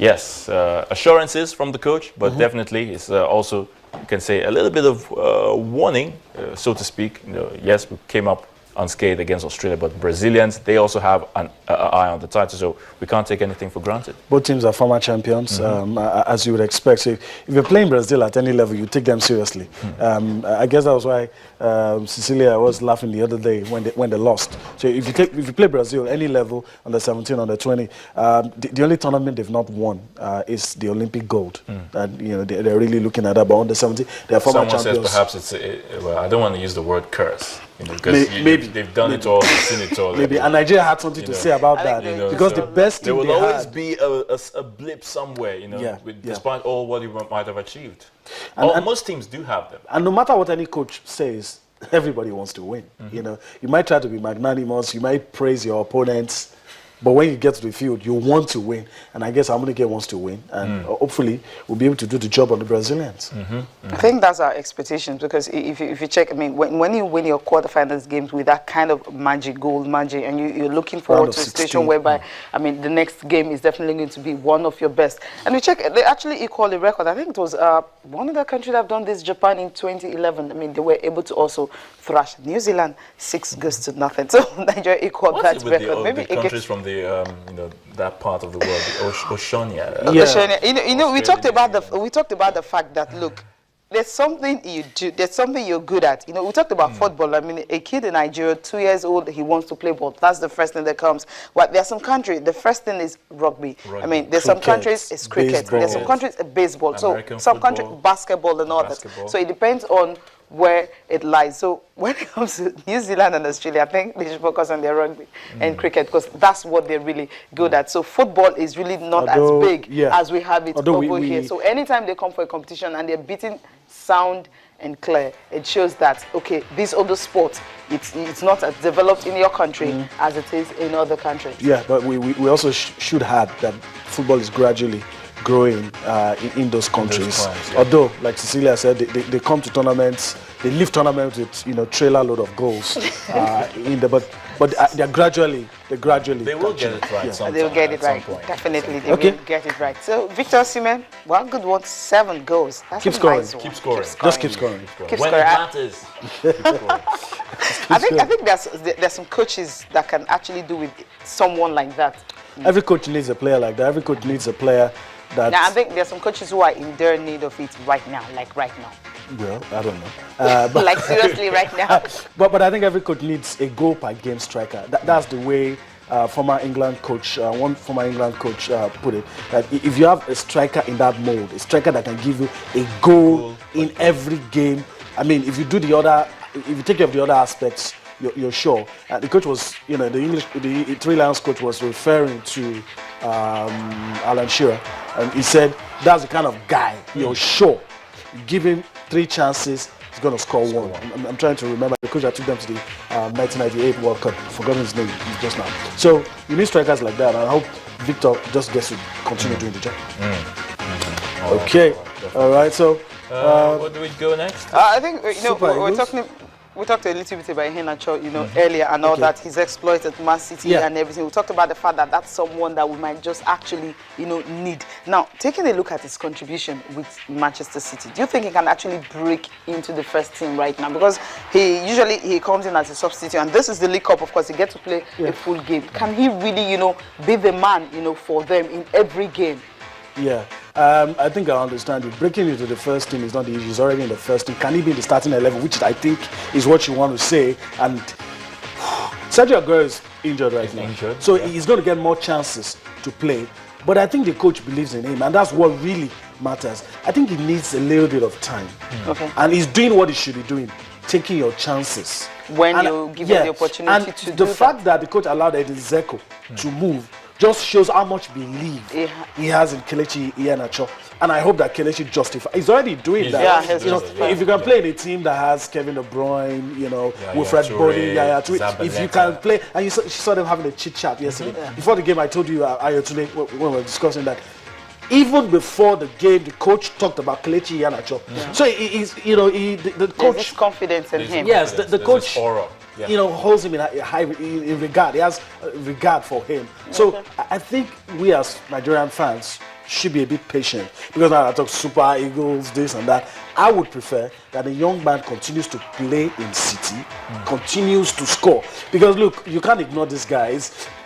Yes, assurances from the coach, but definitely it's also, you can say, a little bit of warning, so to speak. Yes, we came up unscathed against Australia, but Brazilians, they also have an eye on the title, so we can't take anything for granted. Both teams are former champions, as you would expect. So if you're playing Brazil at any level, you take them seriously. I guess that was why Cecilia was laughing the other day when they lost. So if you play Brazil any level, under 17, under 20, the only tournament they've not won is the Olympic gold. And they're really looking at that. But under 17, they're former champions. Someone says perhaps it's well, I don't want to use the word curse. Because maybe they've done it all, they've seen it all. Maybe, and Nigeria had something to say about that, because the best there team will always be a blip somewhere, despite all what you might have achieved. And most teams do have them. And no matter what any coach says, everybody wants to win. You might try to be magnanimous, you might praise your opponents, but when you get to the field, you want to win. And I guess Amunike wants to win. And hopefully, we'll be able to do the job on the Brazilians. I think that's our expectations, because if you check, I mean, when you win your quarterfinals games with that kind of gold magic, and you're looking forward to a situation whereby, I mean, the next game is definitely going to be one of your best. And we check, they actually equal the record. I think it was one of the countries that have done this, Japan, in 2011. I mean, they were able to also thrash New Zealand 6-0. So Nigeria equaled that record. Maybe the countries from the that part of the world, the Oceania. Oceania. We talked about the fact that, look, there's something you do, there's something you're good at. We talked about football. I mean, a kid in Nigeria, 2 years old, he wants to play ball. That's the first thing that comes. Well, there's some countries, the first thing is rugby. I mean, there's some countries it's cricket. Baseball. There's some countries it's baseball. American so some countries basketball and all that. So it depends on where it lies. So when it comes to New Zealand and Australia, I think they should focus on their rugby and cricket, because that's what they're really good at. So football is really not as big as we have it over here. So anytime they come for a competition and they're beating sound and clear, it shows that, okay, this other sport, it's not as developed in your country as it is in other countries. Yeah, but we also should add that football is gradually growing in those countries. Although, like Cecilia said, they come to tournaments, they leave tournaments with trailer load of goals but they're gradually. They will get it right. They will get it right. Definitely, they will get it right. So Victor Osimhen, one good one, 7 goals. That's keep scoring. Nice Keep scoring. Just keep scoring. When it matters. I think there's some coaches that can actually do with someone like that. Every coach needs a player like that. Every coach needs a player that. Now I think there's some coaches who are in their need of it right now, like right now. Well, I don't know. Like seriously, right now. But I think every coach needs a goal per game striker. That's the way former England coach, one former England coach put it. That if you have a striker in that mold, a striker that can give you a goal in every game. I mean, if you take care of the other aspects, you're sure. The coach was, the Three Lions coach was referring to Alan Shearer, and he said that's the kind of guy you're sure. Give him 3 chances, he's going to score 1. I'm trying to remember the coach that took them to the 1998 World Cup. I've forgotten his name just now. So you need strikers like that, and I hope Victor just gets to continue doing the job. Okay, all right. So where do we go next? I think we talked a little bit about Iheanacho, earlier, and all that. He's exploited Man City and everything. We talked about the fact that that's someone that we might just actually, need. Now, taking a look at his contribution with Manchester City, do you think he can actually break into the first team right now? Because he comes in as a substitute, and this is the League Cup, of course. He gets to play a full game. Can he really, be the man, for them in every game? Yeah, I think I understand you. Breaking into the first team is not the issue. He's already in the first team. Can he be in the starting 11, which I think is what you want to say? And Sergio Aguero is injured right now. So he's going to get more chances to play. But I think the coach believes in him, and that's what really matters. I think he needs a little bit of time. And he's doing what he should be doing, taking your chances. When you give him the opportunity to do that. The fact that the coach allowed Edin Dzeko to move just shows how much belief he has in Kelechi Iheanacho, and I hope that Kelechi justifies. He's already doing that. If you can play in a team that has Kevin De Bruyne, Wilfred Bodi, if you can play, and you saw them having a chit chat yesterday. Before the game, I told you Ayotunde when we were discussing that. Even before the game, the coach talked about Kelechi Iheanacho. So the coach. There's confidence in him. Yes, the coach. Holds him in high regard. He has regard for him. So I think we as Nigerian fans should be a bit patient, because now I talk Super Eagles, this and that. I would prefer that the young man continues to play in City, continues to score. Because look, you can't ignore this guy.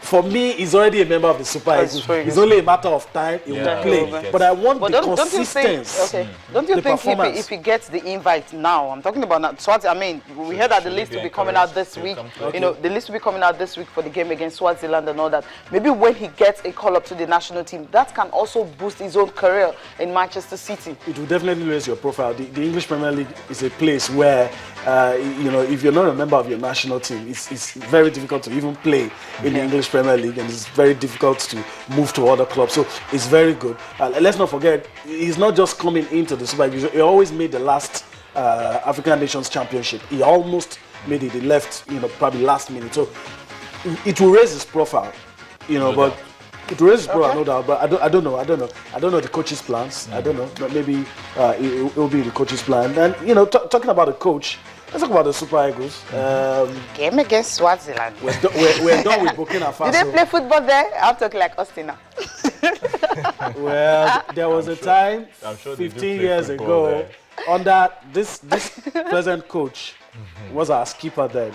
For me, he's already a member of the Super Eagles. It's only a matter of time he will play. But I want the consistency. Don't you think if he gets the invite now, I'm talking about now, I mean, we heard that the list will be coming out this week. You know, the list will be coming out this week for the game against Swaziland and all that. Maybe when he gets a call up to the national team, that can also boost his own career in Manchester City. It will definitely raise your profile. The English Premier League is a place where, you know, if you're not a member of your national team, it's very difficult to even play in the English Premier League, and it's very difficult to move to other clubs. So it's very good. Let's not forget, he's not just coming into the Super League. He always made the last African Nations Championship. He almost made it. He left, you know, probably last minute. So it will raise his profile, you know, but. It raises profile, no doubt, but I don't know the coach's plans. I don't know, but maybe it will be the coach's plan. And you know, talking about the coach, let's talk about the Super Eagles. Game against Swaziland. We're done with Burkina Faso. Did they play football there? I'm talking like Austin now. Well, there was a time, I'm sure 15 years ago, under this present coach was our skipper then.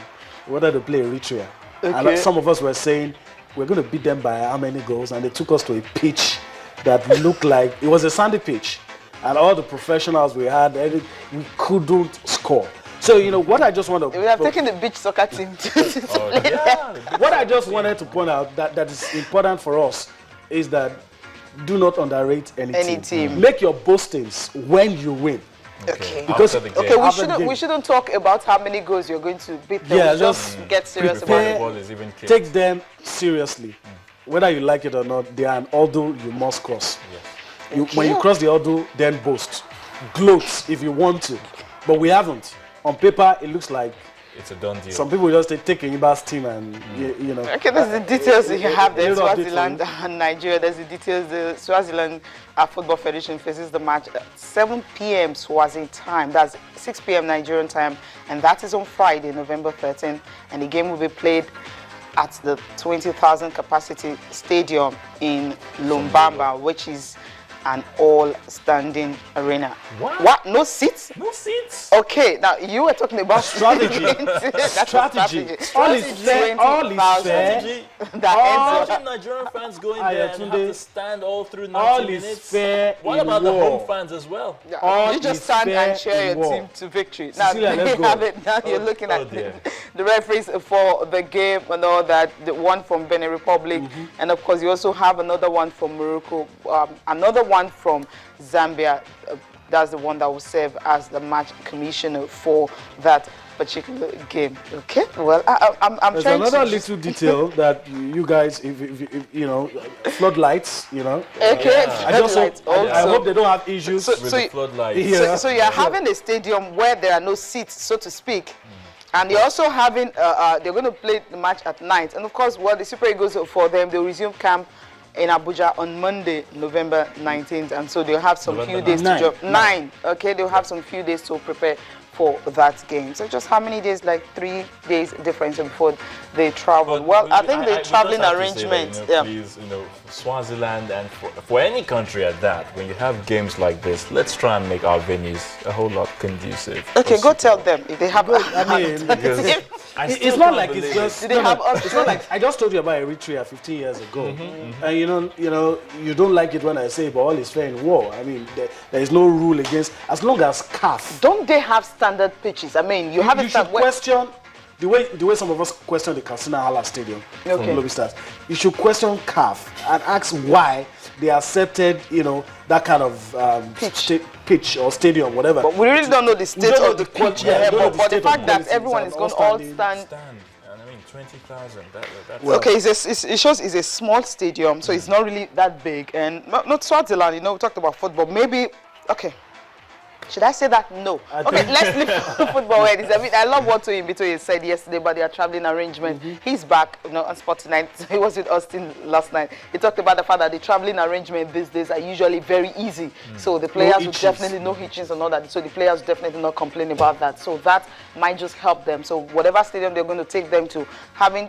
We wanted to play Eritrea, and some of us were saying, we're going to beat them by how many goals, and they took us to a pitch that looked like it was a sandy pitch, and all the professionals we had, we couldn't score. So you know what I just want to. We have taken the beach soccer team to play there. What I just wanted to point out that is important for us is that do not underrate any team. Make your boastings when you win. Okay. Because we shouldn't talk about how many goals you're going to beat them. Yeah, just get serious about it. Take them seriously. Whether you like it or not, they are an hurdle you must cross. Yes. When you cross the hurdle, then boast. Gloat if you want to. But we haven't. On paper, it looks like it's a done deal. Some people just take Iba's team and, you know. Okay, there's the details you have there. Swaziland and Nigeria. There's the details. The Swaziland Football Federation faces the match at 7 p.m. Swazi time. That's 6 p.m. Nigerian time. And that is on Friday, November 13th. And the game will be played at the 20,000 capacity stadium in Lumbamba, which is an all-standing arena. What? No seats? No seats. Okay, now you were talking about strategy. Strategy. All is fair. All is fair. Imagine Nigerian fans going there and have to stand all through 90 minutes. All is fair. What about the home fans as well? You just stand and cheer your team to victory. Now, now you're looking at the referees for the game and all that. The one from Benin Republic, and of course you also have another one from Morocco, another one from Zambia. That's the one that will serve as the match commissioner for that particular game. Okay, well, I'm There's trying another little detail that you guys, if you know, floodlights, you know. Okay, I hope they don't have issues with the floodlights. So you're having a stadium where there are no seats, so to speak. And you're also having, they're going to play the match at night. And of course, the Super Eagles, for them, they'll resume camp in Abuja on Monday, November 19th. And so they'll have some few days to jump. 9. Okay, they'll have some few days to prepare for that game. So just how many days? Like 3 days difference before they travel. Well, I think the traveling arrangement. Please, Swaziland and for any country at that, when you have games like this, let's try and make our venues a whole lot conducive. Okay, go tell them if they have. It's not like it's just. It's not like I just told you about Eritrea 15 years ago, and you don't like it when I say, but all is fair in war. I mean, there is no rule against as long as CAF. Don't they have standard pitches? I mean, you have you should question the way some of us question the Katsina Hala Stadium from Lobby Stars. You should question CAF and ask why they accepted, that kind of pitch or stadium, whatever. But we really don't know the state of the pitch. But the fact that everyone is going to all stand. 20,000. Okay, it shows it's a small stadium, so it's not really that big. And not Swaziland, we talked about football. Maybe, okay. Should I say that? No. Okay, let's leave football where it is. I mean, I love what Toyin said yesterday about their traveling arrangement. He's back, on Sport Tonight. He was with Austin last night. He talked about the fact that the traveling arrangement these days are usually very easy. So the players will definitely, no hitchings and all that. So the players definitely not complain about that. So that might just help them. So whatever stadium they're going to take them to, having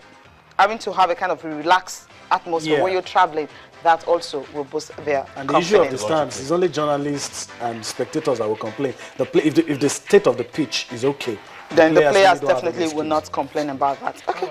to have a kind of relaxed atmosphere when you're traveling, that also will boost their And the issue of the confidence. stands is only journalists and spectators that will complain. If the state of the pitch is okay, Then the players really don't have any definitely will excuse. not complain about that. Okay.